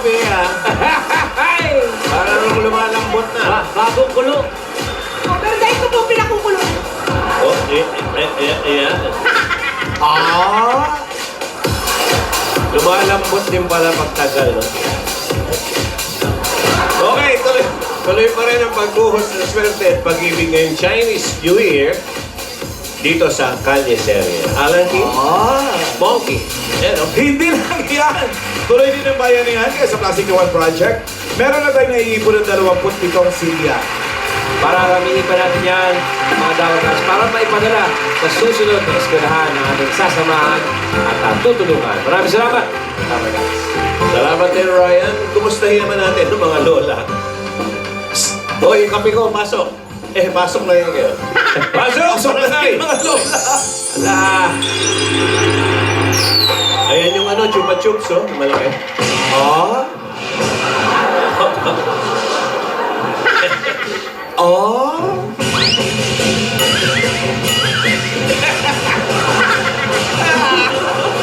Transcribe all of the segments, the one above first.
Bea. Para nung lumalambot na. Bagong kulo. Oh, pero dahil ko po pinakukulong. Oh, yeah. Lumalambot din pala pagtagal, no? Okay, tuloy pa rin ang pagbuhos ng swerte at pag-ibig ngayong Chinese New Year dito sa Calle Serie. Alan King? Monkey. Yan, no? Hindi lang yan. Tuloy din ang bayanihan kaya sa Plastic One Project. Meron na tayong naiipon ng 27 silya. Para ramihin pa natin yan, mga dalagas, para maipadala sa susunod na eskwelahan na ating sasamahan at tutulungan. Maraming salamat. Tama guys. Salamat din, Ryan. Kumustahin naman natin ang mga lola. Hoy, yung kape ko, pasok. Pasok na yun kayo. Pasok na kayo, mga lola. Ala. Ayan yung ano, chupa chups, oh. Malaki.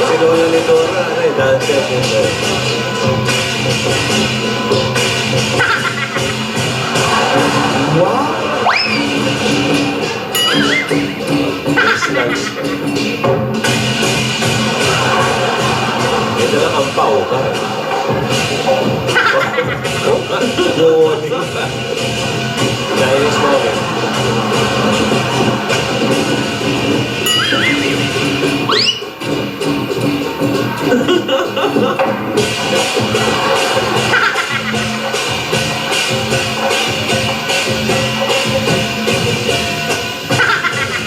Si Lola ni Dora, ano eh, dancer nito. Slugs. Ito lang ang pao ka. Chinese moment.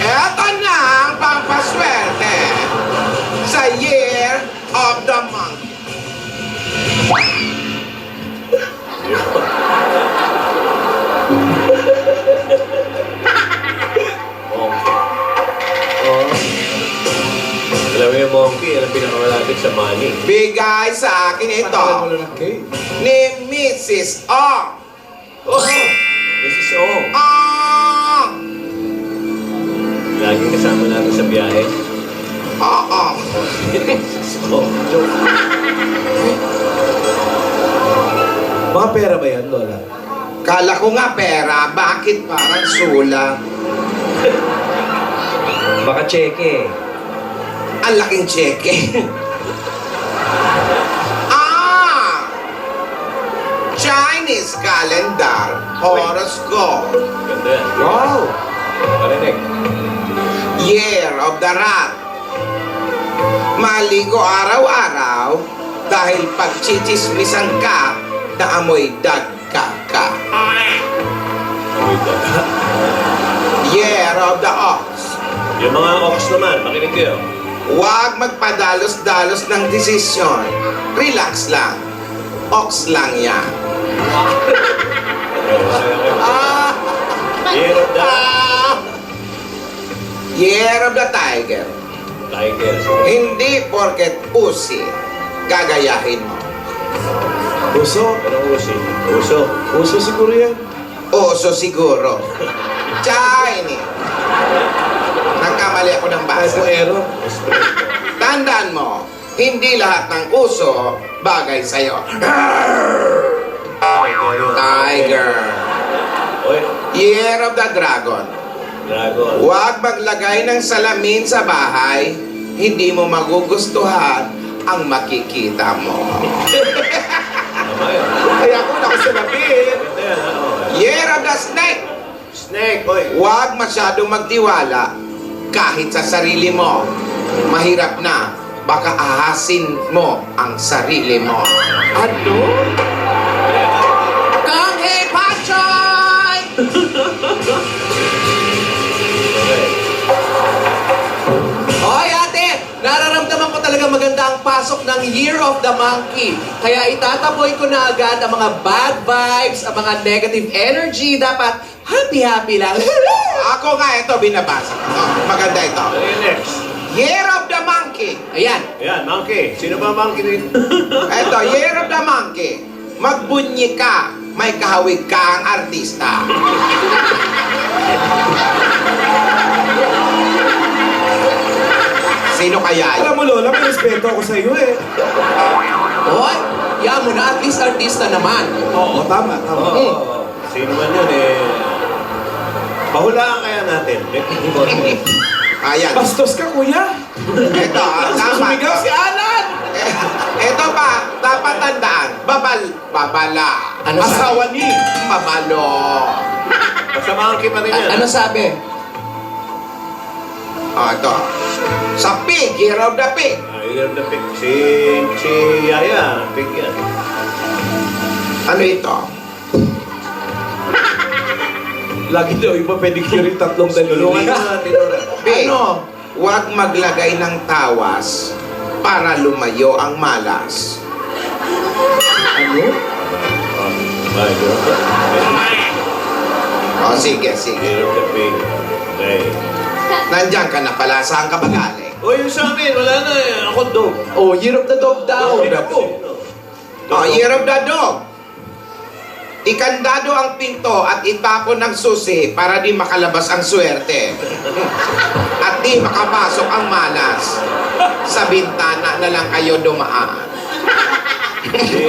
Eto na ang pampaswerte sa Year of the Monkey. Alam mo yung monkey, yan ang pinakamalapit sa money. Bigay sa akin ito ni Mrs. Ong. Oh! This is all. Ong! Laging kasama natin sa biyahe. Oo. Oh, joke. Mga pera ba yan, Lola? Kala ko nga pera, bakit parang sulang? Baka cheque. Ang laking cheque. Chinese calendar, horoscope, Ganda yan. Wow! Parinig. Year of the Rat. Maligo araw-araw dahil pagchichismisan ka na amoy dagka ka. Amoy daga. Year of the Ox. Yung mga ox naman, makinig kayo. Huwag magpadalos-dalos ng desisyon. Relax lang. Ox lang yan. Year of the Year of the Tiger. Tiger. Hindi porket usi, gagayahin mo. Uso? Anong usi? Uso. Uso siguro yan. Oso siguro. Chinese. Nagkamali ako ng basa. Error. Tandaan mo, hindi lahat ng uso bagay sa'yo. Tiger. Oy, Year of the Dragon. dragon. Huwag maglagay ng salamin sa bahay, hindi mo magugustuhan ang makikita mo. Tama yun. Kaya ako nakasalapin. Ganda yan, ha? Oh. Year of the Snake. Snake, oy. Huwag masyadong magtiwala kahit sa sarili mo. Mahirap na, baka ahasin mo ang sarili mo. Ano? Kang Hei Pachoy! Okay. Hoy ate, nararamdaman ko talaga maganda ang pasok ng Year of the Monkey. Kaya itataboy ko na agad ang mga bad vibes, ang mga negative energy. Dapat happy-happy lang. Ako nga ito binabasa ko. Maganda ito. Ano yung next? Year of the Monkey. Ayan. Ayan, monkey. Sino ba monkey dito? Ito, Year of the Monkey. Magbunyi ka, may kahawig ka ang artista. Sino kaya yun? Alam mo, Lola, may respeto ako sa iyo eh. Hoy, yan mo na, at least artista naman. Oo, tama, tama. Oo. Sino man yun eh. Pahulaan kaya natin. Ayan. Bastos ka, kuya. Ito, tama. Sumigaw si Alan. Ito pa, dapat tandaan. Babala. Ano Asawa ni. Babalo. Kasamahan kita rin yan. Ano sabi? Ito. Sa pig, year of the pig. Year of the Pig. Si Yaya. Pig yan. Ano ito? Lagi daw, iba pedicure yung tatlong Tulungan daliri. na natin ulit. Pig. Ano? Huwag maglagay ng tawas para lumayo ang malas. Ano? My God. O, sige, sige. Year of the Pig. Okay. Nandiyan ka na pala. Saan ka ba galing? O yung sa amin, wala na eh. Ako dog. Oh, Year of the Dog daw. Year of the dog. Ikandado ang pinto at itapon ng susi para di makalabas ang swerte. At di makapasok ang malas. Sa bintana na lang kayo dumaan.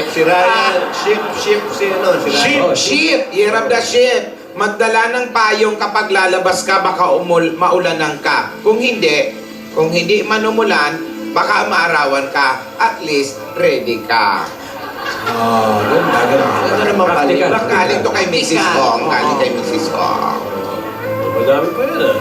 Si Ryan. Ship, si ano. Si Ryan. Oh, sheep. Year of the sheep. Magdala ng payong kapag lalabas ka, baka maulanan ka. Kung hindi man umulan, baka maarawan ka. At least, ready ka. Ano naman pala? Practical. Galing to kay Mrs. Kong. Galing kay Mrs. Kong. Madami pa yan ah.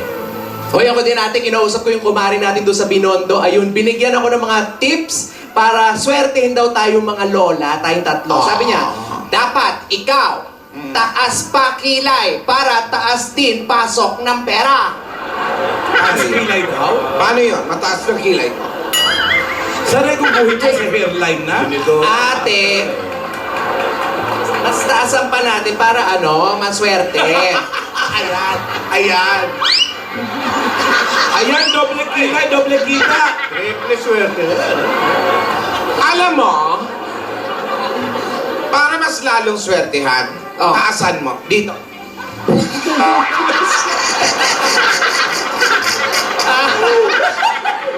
Hoy, ako din natin, kinausap ko yung kumari natin doon sa Binondo. Ayun, binigyan ako ng mga tips para swertehin daw tayong mga lola, tayong tatlo. Sabi niya, dapat ikaw, taas pa kilay para taas din pasok ng pera. Taas kilay daw. Paano yun? Mataas ng kilay ko. Saan ay guguhin ko sa hairline na? Ganito. Ate, mas taasan pa natin para maswerte. Ayan. Ayan. Ayan, doble kilay, doble kita. Triple swerte na yan. Alam mo, para mas lalong swertihan, taasan mo. Dito.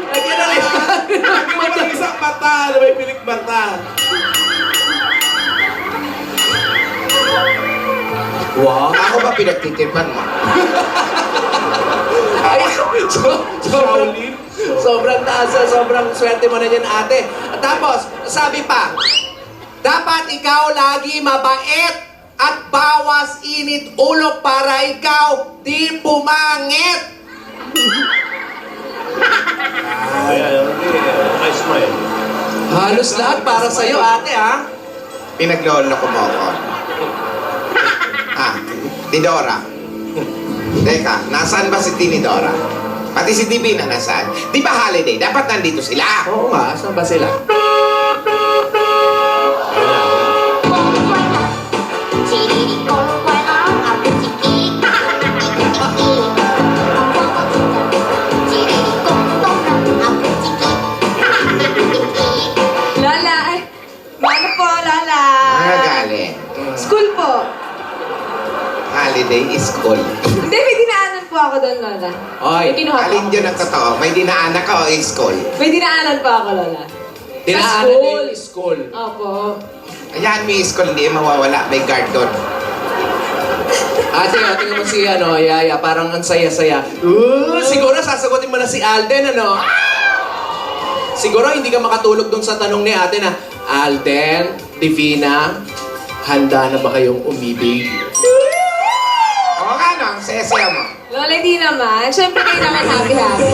Lagyan na rin. Lagi mo lang isang mata na may pilik mata. Wow. Ako ba pinagtitipan mo? Ay, sobrang taas, sobrang swerte mo na yan, ate. At tapos, sabi pa, dapat ikaw lagi mabait at bawas init ulo para ikaw di pumangit. Ayan, naka-smile. Halos lahat para sa'yo, ate, ha? Pinaglolo ko mo ako. Tidora. Teka, nasaan ba si Tinidora? Pati si Divina nasaan? Di ba holiday? Dapat nandito sila. Oo nga, saan ba sila? Lola, ay, ano po, Lola? Galing. School po. Holiday is cool. Hindi, may dinaanan po ako doon, Lola. Oy, May kinuha po Alin ako. yun ang totoo? May dinaanan ka o is cool? May dinaanan po ako, Lola. dinaanan school. niya yung school. Opo. Ayan, may school, hindi mawawala. May guard doon. Ate, tingnan mo si Yaya, parang ang saya-saya. Siguro sasagutin mo na si Alden, ano? Siguro hindi ka makatulog dun sa tanong ni ate na, Alden, Divina, handa na ba kayong umibig? O nga no, ang saya-saya mo. Lola, hindi naman. Siyempre kayo naman happy-happy.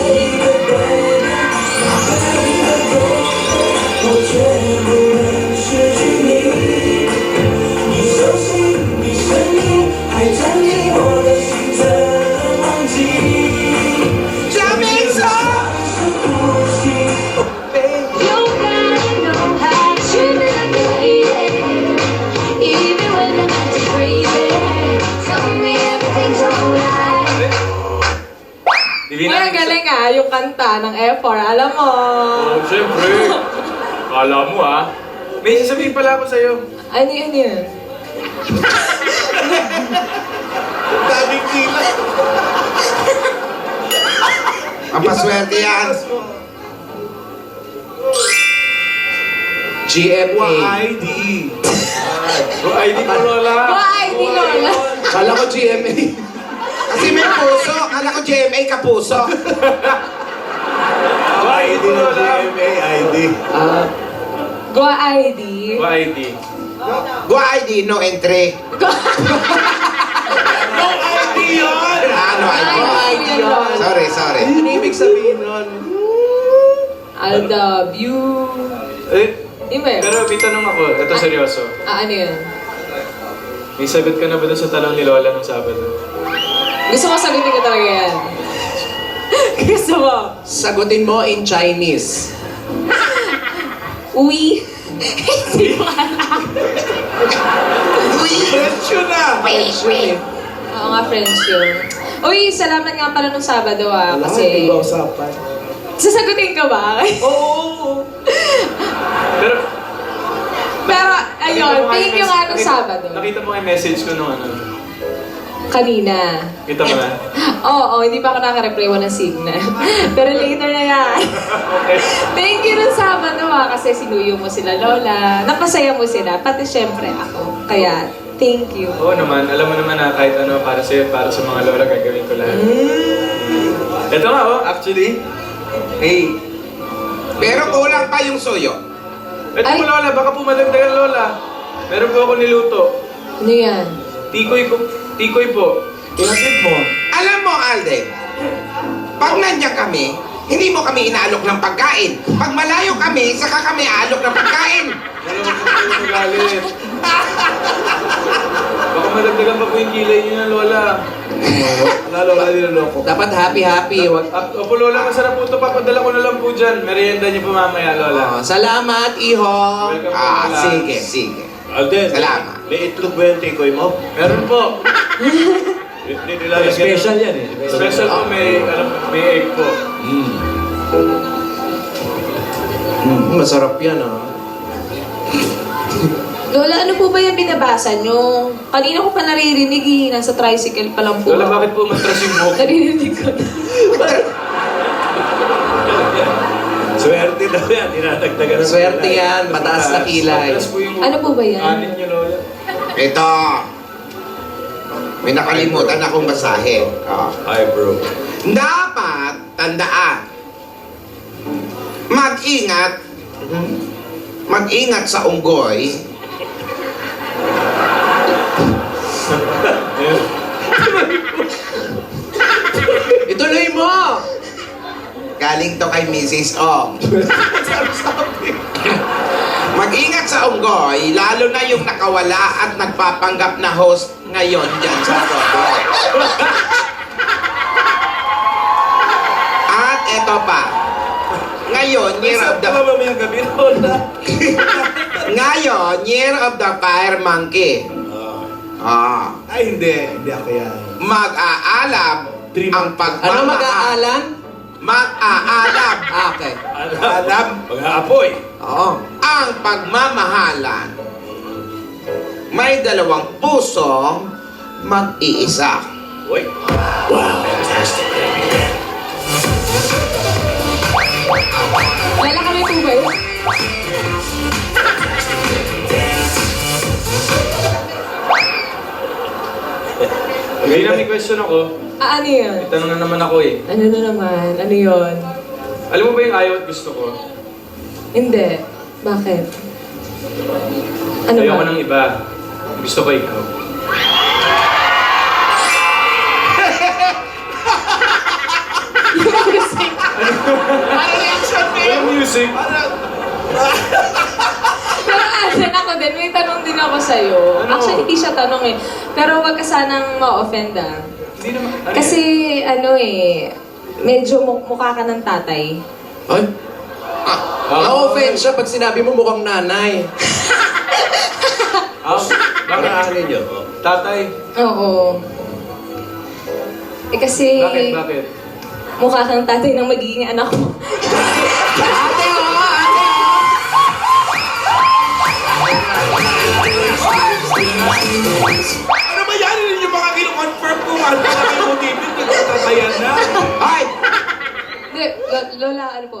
You gotta know how to treat me like a lady. Even when I'm acting crazy. Tell me everything's alright. Uy, ang galing yung kanta ng F4, alam mo. Oh, siyempre. Kala mo May sasabihin pala ako sa'yo. Ano yun? Daming tila. Ang paswerte yan. GMA. ID. ID ko, Lola. ID, Lola. Kala ko GMA. Kasi may puso. Kala ko GMA kapuso. ID ko, Lola. GMA ID. Go ID. ID. Go ID, no entry. ID yun! Ano ID? ID yun. Sorry. Ano ibig sabihin nun? I love you. Eh, Di ba yun? pero may tanong ako. Ito seryoso. Ano yun? May sagot ka na ba doon sa tanong ni Lola nung Sabado? Gusto ko sagutin ko talaga yan. Gusto mo? Sagutin mo in Chinese. Uwi. Hindi ko alam. French yun na! Oo nga, friends yun. Uy, salamat nga pala nung Sabado kasi... usapan. Sasagutin ka ba? Oo. Pero, Pero, ayun, thank you nga nung nakita- Sabado. Nakita mo yung message ko nung ano. Kanina. Kita mo na? Oo, hindi pa ako nakareply, walang signal. Pero later na yan. Okay. Thank you nung Sabado kasi sinuyo mo sila, Lola. Napasaya mo sila, pati syempre ako. Kaya, thank you. Oo naman, alam mo naman na kahit ano para sa'yo, para sa mga Lola, gagawin ko lahat. Ito nga actually. Hey. Pero kulang pa yung suyo. Ito Ay. po Lola, baka po madagdagan Lola. Meron po ako niluto. Ano yan? Tikoy po. Ihatid mo. Alam mo, Alden, pag nandiyan kami, hindi mo kami inaalok ng pagkain. Pag malayo kami, saka kami aalok ng pagkain. Wala ko po magalit. Baka madagdagan pa po yung kilay niyo na Lola. Lalo ka niloloko. Dapat happy. Wag... Opo Lola, masarap po ito. Papadala ko na lang po dyan. Merienda niyo po mamaya Lola. Salamat, Iho. Welcome po Lola. Sige. Alden, Salamat. may itlog ba yung tikoy mo? Meron po. Hindi nilalagyan ng- yan eh. Special po may egg po. Masarap yan, Lola, ano po ba yung binabasa nyo? Kanina ko pa naririnig nasa tricycle pa lang po. Lola, bakit po matras yung buhok? Naririnig ko na. Swerte daw yan, dinadagdagan ng Swerte kilay. yan, mataas na kilay. Matras po yung Ano po ba yan? kanin niyo Lola. Ito. May nakalimutan akong basahin. Ay, bro. Dapat tandaan. Mag-ingat sa unggoy. Ituloy mo! Galing to kay Mrs. Ong. Mag-ingat sa unggoy, lalo na yung nakawala at nagpapanggap na host ngayon dyan sa Robo. At eto pa. Ngayon, Year of the... mamayang gabi, Lola. Ngayon, Year of the Fire Monkey. Ay, hindi ako yan. Mag-aalam ang Ano pagmamahal. mag-aalan? Mag-aalam. Okay. Alam. Mag-aapoy. Oo. Ang pagmamahalan. May dalawang pusong mag-iisa. Uy. Lola, kami po ba yun? Hindi na may question ako. Ano yun? May tanong na naman ako eh. Ano na naman? Ano yun? Alam mo ba yung ayaw at gusto ko? Hindi. Bakit? Ano Ayaw ba? ko ng iba. Gusto ko ikaw. Yung music. Pero Alden, ako din, may tanong din ako sa'yo. Ano? Actually, hindi siya tanong eh. Pero wag ka sanang ma-offend ah. Hindi naman. Ano Kasi, medyo mukha ka ng tatay. Ay? Na-offend siya pag sinabi mo mukhang nanay. Bakit? Ano nyo? Tatay. Oo. Kasi, Bakit? mukha kang tatay ng magiging anak ko. Ate, Ano ba yan? Yun yung mga kino-confirm ko. Ano ba yung motive? Nagtatayan na. Ay! Hindi, Lola, ano po?